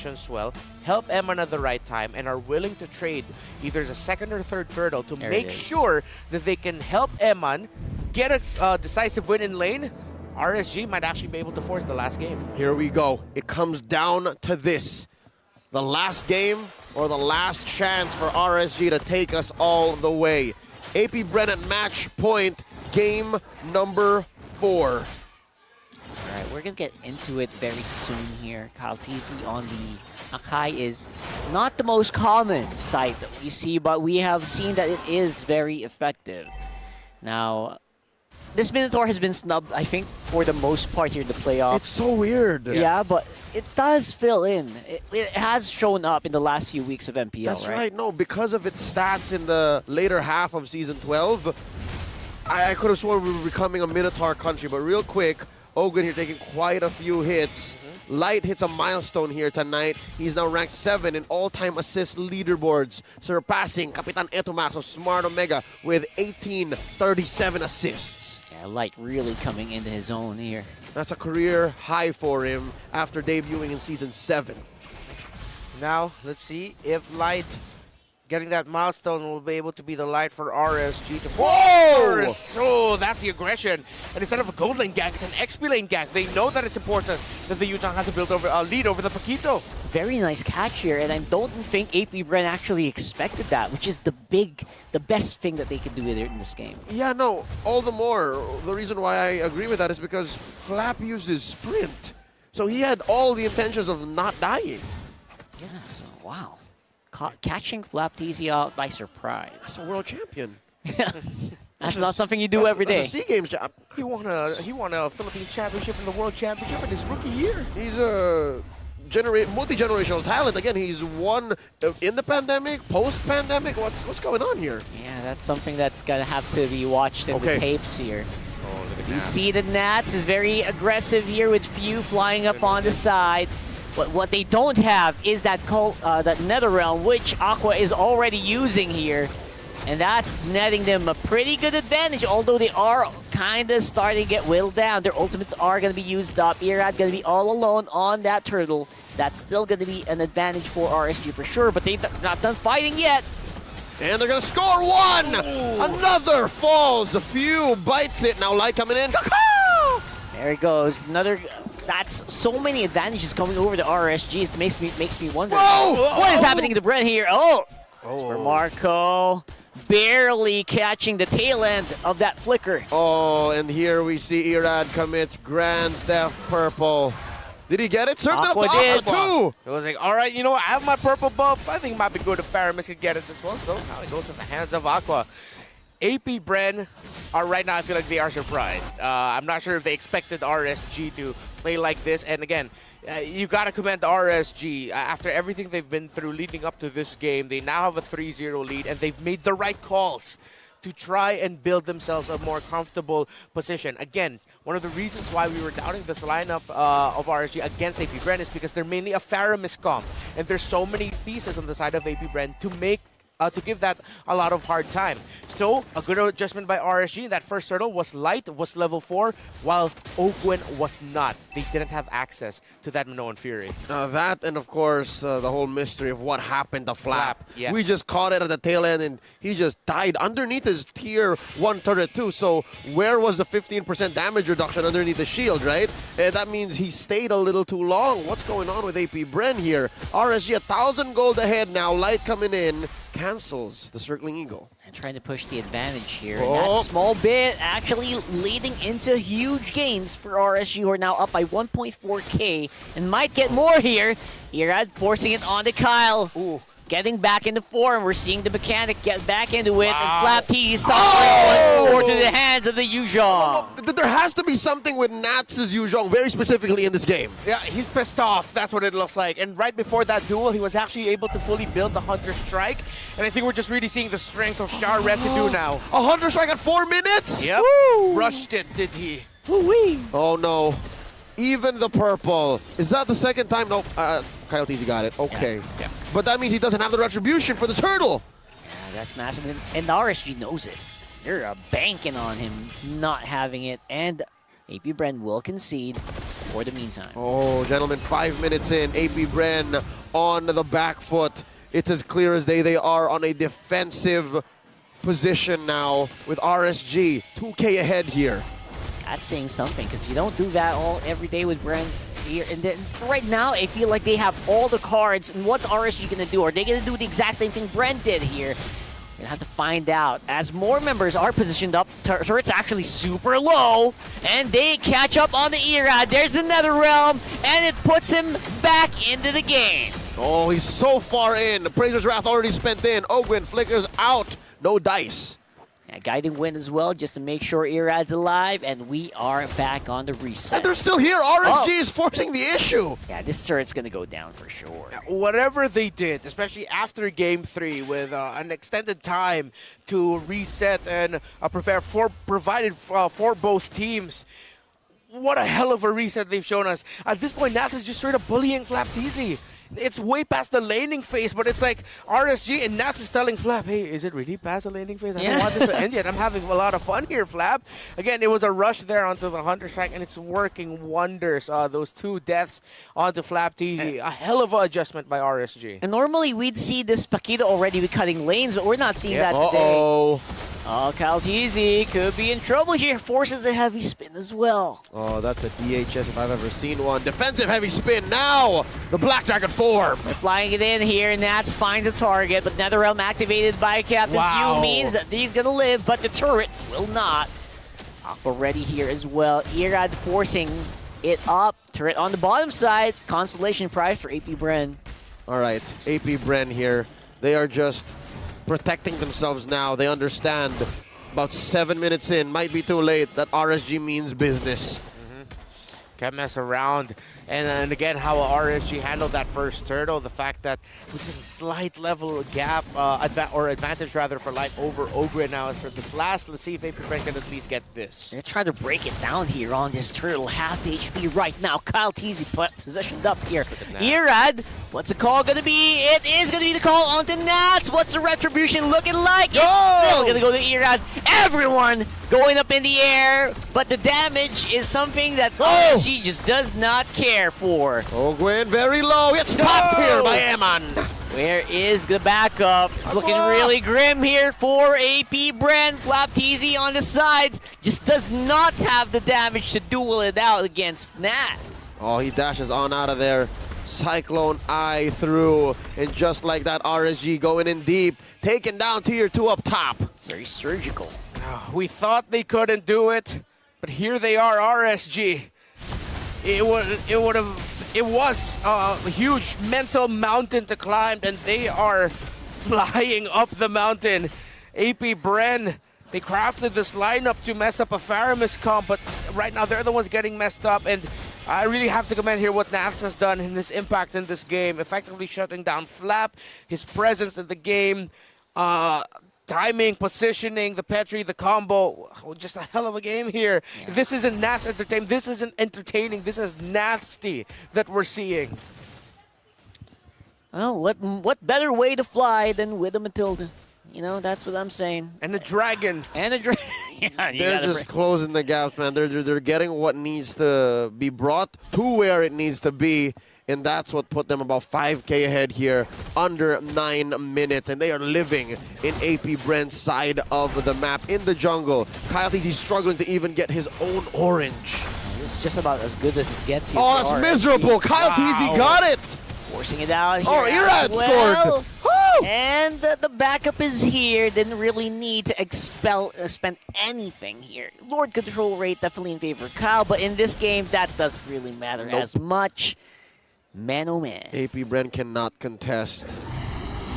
positions well, help Eman at the right time, and are willing to trade either the second or third turtle to make sure that they can help Eman get a decisive win in lane, RSG might actually be able to force the last game. Here we go. It comes down to this. The last game or the last chance for RSG to take us all the way. AP Bren at match point, game number 4. All right, we're going to get into it very soon here. Kyle TZ on the Akai is not the most common sight that we see, but we have seen that it is very effective. Now, this Minotaur has been snubbed, I think, for the most part here in the playoffs. It's so weird. Yeah, but it does fill in. It has shown up in the last few weeks of MPL, That's right. No, because of its stats in the later half of Season 12, I could have sworn we were becoming a Minotaur country, but real quick, Ogun here taking quite a few hits. Light hits a milestone here tonight. He's now ranked 7 in all-time assist leaderboards, surpassing Kapitan Etomax of Smart Omega with 1837 assists. Yeah, Light really coming into his own here. That's a career high for him after debuting in Season 7. Now, let's see if Light getting that milestone will be able to be the Light for RSG to Whoa! So that's the aggression. And instead of a gold lane gank, it's an XP lane gank. They know that it's important that the Yutang has a lead over the Paquito. Very nice catch here, and I don't think AP Bren actually expected that, which is the best thing that they can do in this game. Yeah, no, all the more. The reason why I agree with that is because Flap used his sprint. So he had all the intentions of not dying. Yeah, so wow. Catching Flap TZ out by surprise. That's a world champion. That's not something you do every day. That's a SEA Games job. He won a Philippine championship and the world championship in his rookie year. He's a multi-generational talent. Again, he's won in the pandemic, post-pandemic. What's going on here? Yeah, that's something that's gonna have to be watched in the tapes here. Oh, you see the Nats is very aggressive here with few flying up on the sides. But what they don't have is that Netherrealm, which Aqua is already using here. And that's netting them a pretty good advantage, although they are kind of starting to get whittled down. Their ultimates are going to be used up. Irad going to be all alone on that turtle. That's still going to be an advantage for RSG for sure, but they're not done fighting yet. And they're going to score 1! Ooh. Another falls. A few bites it. Now Light coming in. There he goes. Another... That's so many advantages coming over to RSG. It makes me wonder. What is happening to Bren here? For Marco. Barely catching the tail end of that flicker. Oh, and here we see Irad commits Grand Theft Purple. Did he get it? Served it up to Aqua too. It was like, all right, you know what? I have my purple buff. I think it might be good if Paramis could get it as well. So now it goes in the hands of Aqua. AP Bren are right now, I feel like they are surprised. I'm not sure if they expected RSG to play like this. And again, you got to commend the RSG. After everything they've been through leading up to this game, they now have a 3-0 lead, and they've made the right calls to try and build themselves a more comfortable position. Again, one of the reasons why we were doubting this lineup of RSG against AP Bren is because they're mainly a Faramis comp, and there's so many pieces on the side of AP Bren to make to give that a lot of hard time. So, a good adjustment by RSG. That first turtle was Light, was level 4, while Oakwen was not. They didn't have access to that Minoan Fury. That and, of course, the whole mystery of what happened to Flap. Yeah. We just caught it at the tail end, and he just died underneath his tier 1 turret, too. So, where was the 15% damage reduction underneath the shield, right? And that means he stayed a little too long. What's going on with AP Bren here? RSG 1,000 gold ahead now. Light coming in. Cancels the Circling Eagle. And trying to push the advantage here. And that small bit actually leading into huge gains for RSG, who are now up by 1.4k and might get more here. Irad forcing it onto Kyle. Ooh. Getting back into form. We're seeing the mechanic get back into it. And Flap T suffering once more to the hands of the Yuzhong. There has to be something with Nats' Yuzhong, very specifically in this game. Yeah, he's pissed off. That's what it looks like. And right before that duel, he was actually able to fully build the Hunter Strike. And I think we're just really seeing the strength of Char residue now. A Hunter Strike at 4 minutes? Yep. Woo! Rushed it, did he? Woo-wee. Oh, no. Even the purple. Is that the second time? No, Kyle TZ got it. Okay. Yeah. But that means he doesn't have the retribution for the turtle. Yeah, that's massive. And RSG knows it. They're banking on him not having it. And AP Bren will concede. for the meantime. Oh, gentlemen, 5 minutes in. AP Bren on the back foot. It's as clear as day. They are on a defensive position now with RSG. 2K ahead here. That's saying something, because you don't do that every day with Bren here. And then right now, I feel like they have all the cards. And what's RSG going to do? Are they going to do the exact same thing Bren did here? We're going to have to find out. As more members are positioned up, turret's actually super low, and they catch up on the Erad. There's the Netherrealm, and it puts him back into the game. Oh, he's so far in. The Praiser's Wrath already spent in. Ogwin flickers out. No dice. Yeah, guiding wind as well, just to make sure Erad's alive, and we are back on the reset. And they're still here. RSG is forcing the issue. Yeah, this turret's going to go down for sure. Whatever they did, especially after Game 3 with an extended time to reset and provided for both teams, what a hell of a reset they've shown us. At this point, Nath is just straight up bullying Flapteezy. It's way past the laning phase, but it's like RSG and Nats is telling Flap, hey, is it really past the laning phase? I don't want this to end yet. I'm having a lot of fun here, Flap. Again, it was a rush there onto the Hunter Strike, and it's working wonders. Those 2 deaths onto Flapteezy. A hell of an adjustment by RSG. And normally we'd see this Paquita already be cutting lanes, but we're not seeing that today. Uh-oh. Oh, Kalteezy could be in trouble here. Forces a heavy spin as well. Oh, that's a DHS if I've ever seen one. Defensive heavy spin now. The Black Dragon form. They're flying it in here. Nats finds a target, but Netherrealm activated by Captain Few means that he's going to live, but the turret will not. Aqua ready here as well. Erad forcing it up. Turret on the bottom side. Consolation prize for AP Bren. All right, AP Bren here. They are just protecting themselves now. They understand about 7 minutes in, might be too late, that RSG means business. Can't mess around. And again, how RSG handled that first turtle, the fact that with a slight level gap, advantage rather, for life over Ogre now for this last. Let's see if AP Bren can at least get this. They're trying to break it down here on this turtle. Half HP right now. Kalteezy positioned up here. Erad, what's the call going to be? It is going to be the call onto Nats. What's the retribution looking like? It's still going to go to Erad. Everyone going up in the air, but the damage is something that RSG just does not care for. Ogwin very low. It's popped here by Ammon. Where is the backup? It's looking really grim here for AP Bren. Flapteezy on the sides just does not have the damage to duel it out against Nats. Oh, he dashes on out of there. Cyclone Eye through, and just like that, RSG going in deep, taking down Tier 2 up top. Very surgical. We thought they couldn't do it, but here they are, RSG. It was a huge mental mountain to climb, and they are flying up the mountain. AP Bren, they crafted this lineup to mess up a Faramis comp, but right now they're the ones getting messed up, and I really have to commend here what Nats has done in his impact in this game, effectively shutting down Flap, his presence in the game, timing, positioning, the Petri, the combo. Just a hell of a game here. Yeah. This isn't Nats entertainment. This isn't entertaining. This is nasty that we're seeing. Well, what better way to fly than with a Matilda? You know, that's what I'm saying. And the dragon. And the dragon. Yeah, they're just closing the gaps, man. They're getting what needs to be brought to where it needs to be. And that's what put them about 5K ahead here, under 9 minutes. And they are living in AP Bren's side of the map in the jungle. Kalteezy's struggling to even get his own orange. It's just about as good as it gets here. Oh, that's miserable. Kalteezy got it. Forcing it out here. Oh, Erad scored. Woo! And the backup is here. Didn't really need to spend anything here. Lord control rate definitely in favor of Kyle, but in this game, that doesn't really matter as much. Man, oh man. AP Bren cannot contest.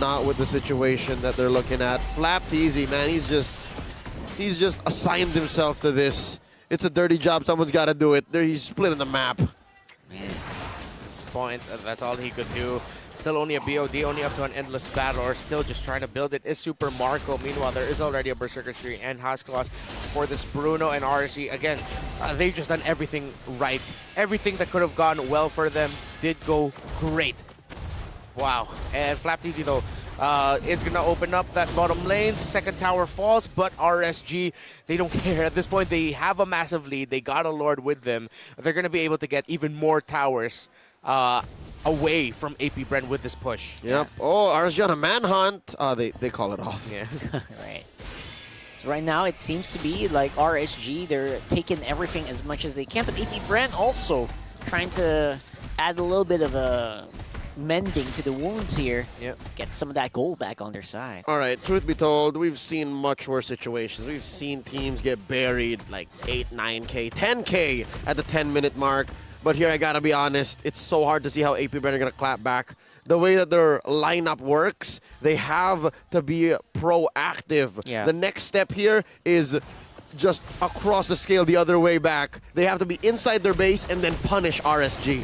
Not with the situation that they're looking at. Flapteezy, man, he's just assigned himself to this. It's a dirty job. Someone's got to do it. He's splitting the map. Man. Point, that's all he could do. Still only a BOD, only up to an endless battle, or still just trying to build it is Super Marco. Meanwhile, there is already a Berserker Tree and House Claws for this Bruno and RSG. Again, they've just done everything right. Everything that could have gone well for them did go great. Wow. And Flapteezy, though, It's going to open up that bottom lane. Second tower falls, but RSG, they don't care. At this point, they have a massive lead. They got a Lord with them. They're going to be able to get even more towers away from AP Bren with this push. Yep. Oh, RSG on a manhunt. They call it off. Yeah. Right. So right now, it seems to be like RSG, they're taking everything as much as they can, but AP Bren also trying to add a little bit of a mending to the wounds here. Yep. Get some of that gold back on their side. All right, truth be told, we've seen much worse situations. We've seen teams get buried like 8, 9K, 10K at the 10-minute mark. But here, I gotta be honest, it's so hard to see how AP Bren are gonna clap back. The way that their lineup works, they have to be proactive. Yeah. The next step here is just across the scale the other way back. They have to be inside their base and then punish RSG.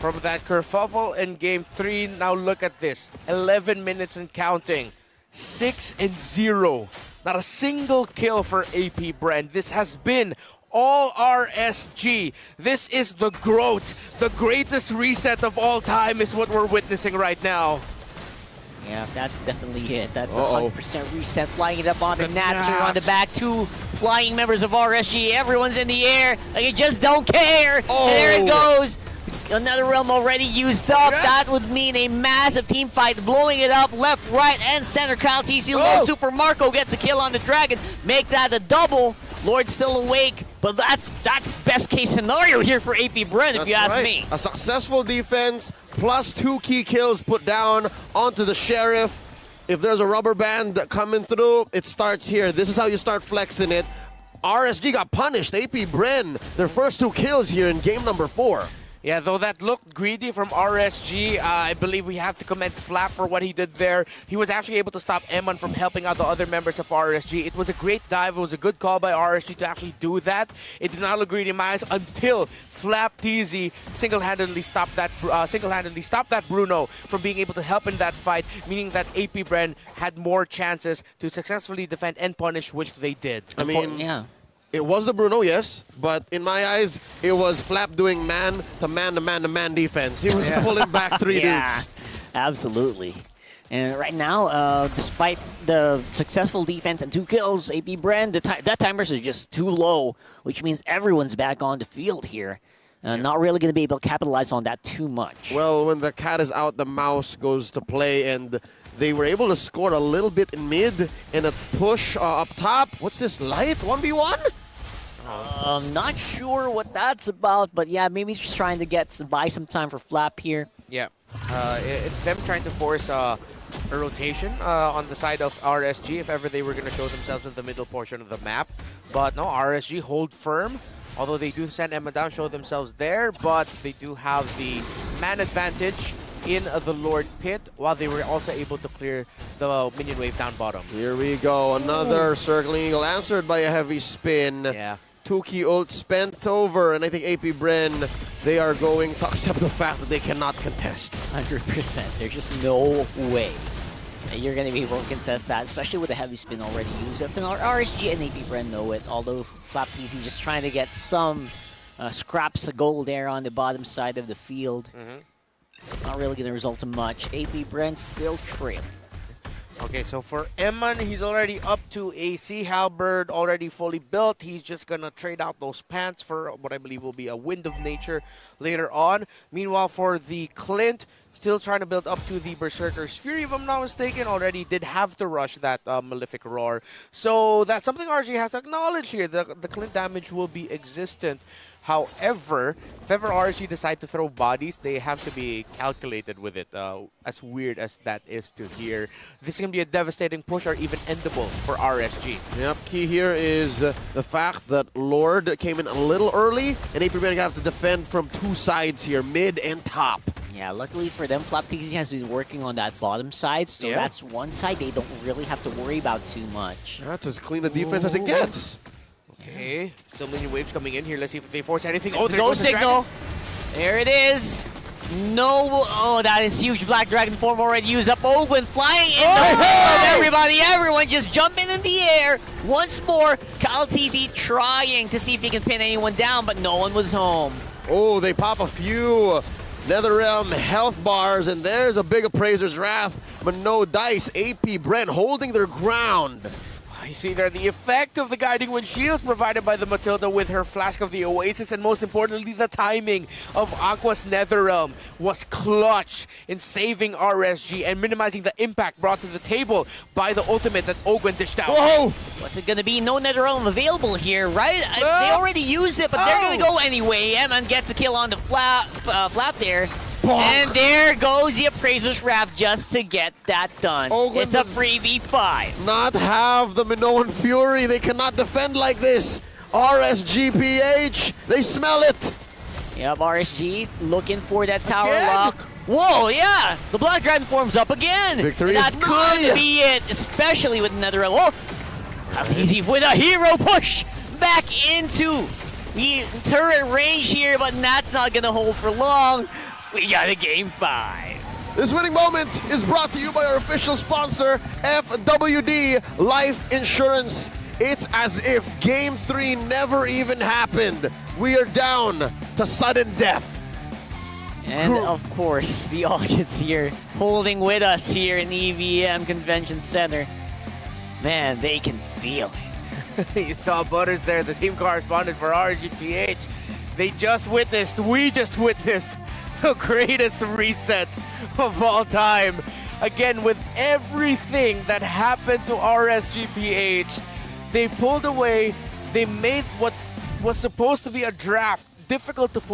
From that kerfuffle in Game 3, now look at this. 11 minutes and counting. 6-0. Not a single kill for AP Bren. This has been all RSG. This is the growth. The greatest reset of all time is what we're witnessing right now. Yeah, that's definitely it. That's Uh-oh. 100% reset. Flying it up on the Natcher on the back. 2 flying members of RSG. Everyone's in the air. Like, you just don't care. Oh. And there it goes. Another realm already used up. Yeah. That would mean a massive team fight, blowing it up left, right, and center. Kyle TC low. Super Marco gets a kill on the Dragon. Make that a double. Lord's still awake, but that's best case scenario here for AP Bren, if you ask me. A successful defense plus 2 key kills put down onto the Sheriff. If there's a rubber band coming through, it starts here. This is how you start flexing it. RSG got punished. AP Bren, their first 2 kills here in game number 4. Yeah, though that looked greedy from RSG, I believe we have to commend Flap for what he did there. He was actually able to stop Eman from helping out the other members of RSG. It was a great dive. It was a good call by RSG to actually do that. It did not look greedy in my eyes until Flap TZ single-handedly stopped that Bruno from being able to help in that fight, meaning that AP Bren had more chances to successfully defend and punish, which they did. I mean, yeah. It was the Bruno, yes, but in my eyes, it was Flap doing man to man to man to man defense. He was pulling back 3 Yeah, dudes. absolutely. And right now, despite the successful defense and 2 kills, AP Bren, that timers is just too low, which means everyone's back on the field here. Not really going to be able to capitalize on that too much. Well, when the cat is out, the mouse goes to play, and they were able to score a little bit in mid and a push up top. What's this, light? 1v1? Not sure what that's about, but yeah, maybe just trying to buy some time for Flap here. Yeah, it's them trying to force a rotation on the side of RSG if ever they were going to show themselves in the middle portion of the map. But no, RSG hold firm. Although they do send Emma down, show themselves there, but they do have the man advantage in the Lord Pit, while they were also able to clear the minion wave down bottom. Here we go. Another circling eagle answered by a heavy spin. Yeah. 2 key ult spent over, and I think AP Bren, they are going to accept the fact that they cannot contest. 100%. There's just no way that you're going to be able to contest that, especially with a heavy spin already used. If RSG and AP Bren know it, although Flap TC just trying to get some scraps of gold there on the bottom side of the field. Not really going to result in much. AP Bren still trailing. Okay, so for Eman, he's already up to a Sea Halberd, already fully built. He's just going to trade out those pants for what I believe will be a Wind of Nature later on. Meanwhile, for the Clint, still trying to build up to the Berserker's Fury, if I'm not mistaken. Already did have to rush that Malefic Roar. So that's something RG has to acknowledge here. The Clint damage will be existent. However, if ever RSG decide to throw bodies, they have to be calculated with it. As weird as that is to hear, this can be a devastating push or even endable for RSG. Yep, key here is the fact that Lord came in a little early, and AP Bren have to defend from 2 sides here, mid and top. Yeah, luckily for them, Flap TC has been working on that bottom side, so that's one side they don't really have to worry about too much. That's as clean a defense as it gets. Okay, still minion waves coming in here. Let's see if they force anything. Oh, there Go goes the signal. dragon. There it is. No. Oh, that is huge. Black Dragon form already used up. Ogwin flying in the middle of everybody. Everyone just jumping in the air. Once more, Kyle TC trying to see if he can pin anyone down, but no one was home. Oh, they pop a few Netherrealm health bars, and there's a big Appraiser's Wrath, but no dice. AP Bren holding their ground. You see there the effect of the Guiding Wind shields provided by the Matilda with her Flask of the Oasis, and most importantly, the timing of Aqua's Netherrealm was clutch in saving RSG and minimizing the impact brought to the table by the ultimate that Ogwen dished out. Whoa! What's it gonna be? No Netherrealm available here, right? They already used it, but they're gonna go anyway. Eman gets a kill on the flap there. Bonk. And there goes the Appraiser's Wrath just to get that done. Ogwen It's a does free v5. Not have the Minoan Fury. They cannot defend like this. RSGPH, they smell it. Yep, RSG looking for that tower Again? lock. Whoa, yeah! The Black Dragon forms up again! Victory That is could nigh. be it, especially with Netherrealm. Oh! Khaleesi with a hero push back into the turret range here, but that's not gonna hold for long. We got a game 5. This winning moment is brought to you by our official sponsor, FWD Life Insurance. It's as if Game 3 never even happened. We are down to sudden death. And of course, the audience here holding with us here in the EVM Convention Center. Man, they can feel it. You saw Butters there, the team correspondent for RGPH. We just witnessed the greatest reset of all time. Again, with everything that happened to RSGPH, they pulled away. They made what was supposed to be a draft difficult to pull